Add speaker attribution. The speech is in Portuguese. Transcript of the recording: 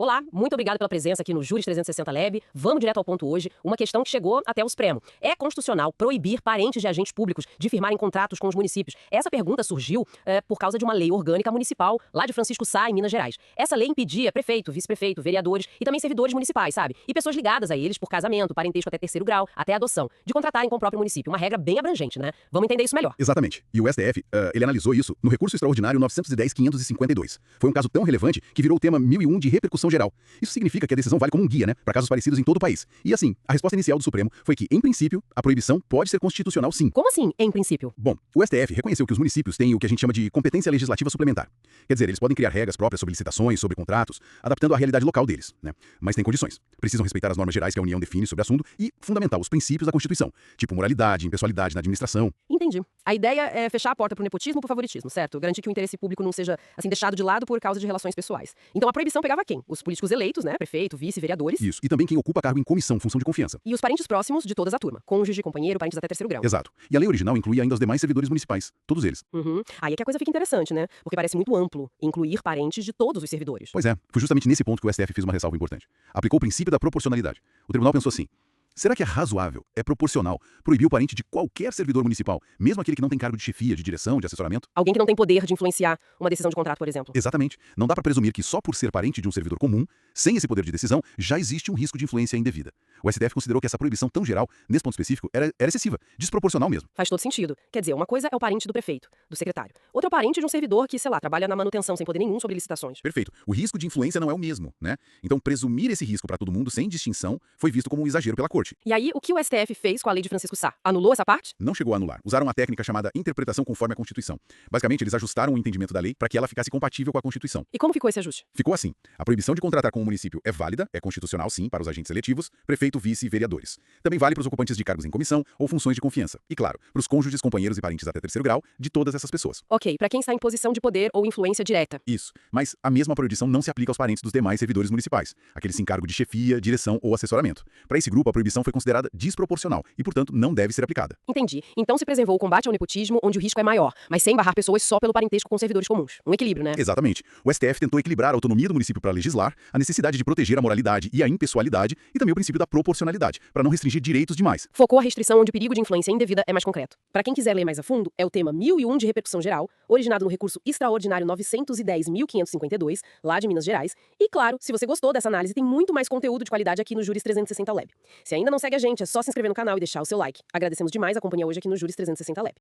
Speaker 1: Olá, muito obrigado pela presença aqui no Júris 360 Lab. Vamos direto ao ponto hoje, uma questão que chegou até o Supremo. É constitucional proibir parentes de agentes públicos de firmarem contratos com os municípios? Essa pergunta surgiu por causa de uma lei orgânica municipal lá de Francisco Sá, em Minas Gerais. Essa lei impedia prefeito, vice-prefeito, vereadores e também servidores municipais, sabe? E pessoas ligadas a eles por casamento, parentesco até terceiro grau, até adoção, de contratarem com o próprio município. Uma regra bem abrangente, né? Vamos entender isso melhor.
Speaker 2: Exatamente. E o STF, ele analisou isso no recurso extraordinário 910.552. Foi um caso tão relevante que virou o tema 1001 de repercussão geral. Isso significa que a decisão vale como um guia, né, para casos parecidos em todo o país. E assim, a resposta inicial do Supremo foi que, em princípio, a proibição pode ser constitucional sim.
Speaker 1: Como assim, em princípio?
Speaker 2: Bom, o STF reconheceu que os municípios têm o que a gente chama de competência legislativa suplementar. Quer dizer, eles podem criar regras próprias sobre licitações, sobre contratos, adaptando à realidade local deles, né? Mas tem condições. Precisam respeitar as normas gerais que a União define sobre o assunto e fundamentar os princípios da Constituição, tipo moralidade, impessoalidade na administração.
Speaker 1: Entendi. A ideia é fechar a porta pro nepotismo ou pro favoritismo, certo? Garantir que o interesse público não seja, assim, deixado de lado por causa de relações pessoais. Então a proibição pegava quem? Os políticos eleitos, né? Prefeito, vice, vereadores.
Speaker 2: Isso. E também quem ocupa cargo em comissão, função de confiança.
Speaker 1: E os parentes próximos de toda a turma. Cônjuge, companheiro, parentes até terceiro grau.
Speaker 2: Exato. E a lei original incluía ainda os demais servidores municipais, todos eles.
Speaker 1: Uhum. Aí é que a coisa fica interessante, né? Porque parece muito amplo incluir parentes de todos os servidores.
Speaker 2: Pois é, foi justamente nesse ponto que o STF fez uma ressalva importante. Aplicou o princípio da proporcionalidade. O tribunal pensou assim: será que é razoável, é proporcional, proibir o parente de qualquer servidor municipal, mesmo aquele que não tem cargo de chefia, de direção, de assessoramento?
Speaker 1: Alguém que não tem poder de influenciar uma decisão de contrato, por exemplo.
Speaker 2: Exatamente. Não dá para presumir que só por ser parente de um servidor comum, sem esse poder de decisão, já existe um risco de influência indevida. O STF considerou que essa proibição tão geral, nesse ponto específico, era excessiva, desproporcional mesmo.
Speaker 1: Faz todo sentido. Quer dizer, uma coisa é o parente do prefeito, do secretário. Outra é o parente de um servidor que, sei lá, trabalha na manutenção sem poder nenhum sobre licitações.
Speaker 2: Perfeito. O risco de influência não é o mesmo, né? Então, presumir esse risco para todo mundo, sem distinção, foi visto como um exagero pela corte.
Speaker 1: E aí, o que o STF fez com a lei de Francisco Sá? Anulou essa parte?
Speaker 2: Não chegou a anular. Usaram uma técnica chamada interpretação conforme a Constituição. Basicamente, eles ajustaram o entendimento da lei para que ela ficasse compatível com a Constituição.
Speaker 1: E como ficou esse ajuste?
Speaker 2: Ficou assim: a proibição de contratar com o município é válida, é constitucional sim, para os agentes eletivos, prefeito, vice e vereadores. Também vale para os ocupantes de cargos em comissão ou funções de confiança. E claro, para os cônjuges, companheiros e parentes até terceiro grau de todas essas pessoas.
Speaker 1: Ok, para quem está em posição de poder ou influência direta.
Speaker 2: Isso. Mas a mesma proibição não se aplica aos parentes dos demais servidores municipais, aqueles em cargo de chefia, direção ou assessoramento. Para esse grupo, a proibição foi considerada desproporcional e, portanto, não deve ser aplicada.
Speaker 1: Entendi. Então se preservou o combate ao nepotismo, onde o risco é maior, mas sem barrar pessoas só pelo parentesco com servidores comuns. Um equilíbrio, né?
Speaker 2: Exatamente. O STF tentou equilibrar a autonomia do município para legislar, a necessidade de proteger a moralidade e a impessoalidade e também o princípio da proporcionalidade, para não restringir direitos demais.
Speaker 1: Focou a restrição onde o perigo de influência indevida é mais concreto. Para quem quiser ler mais a fundo, é o tema 1001 de repercussão geral, originado no recurso extraordinário 910.552, lá de Minas Gerais. E claro, se você gostou dessa análise, tem muito mais conteúdo de qualidade aqui no Júris 360 Lab. Se ainda não segue a gente, é só se inscrever no canal e deixar o seu like. Agradecemos demais a companhia hoje aqui no Júris 360 Lab.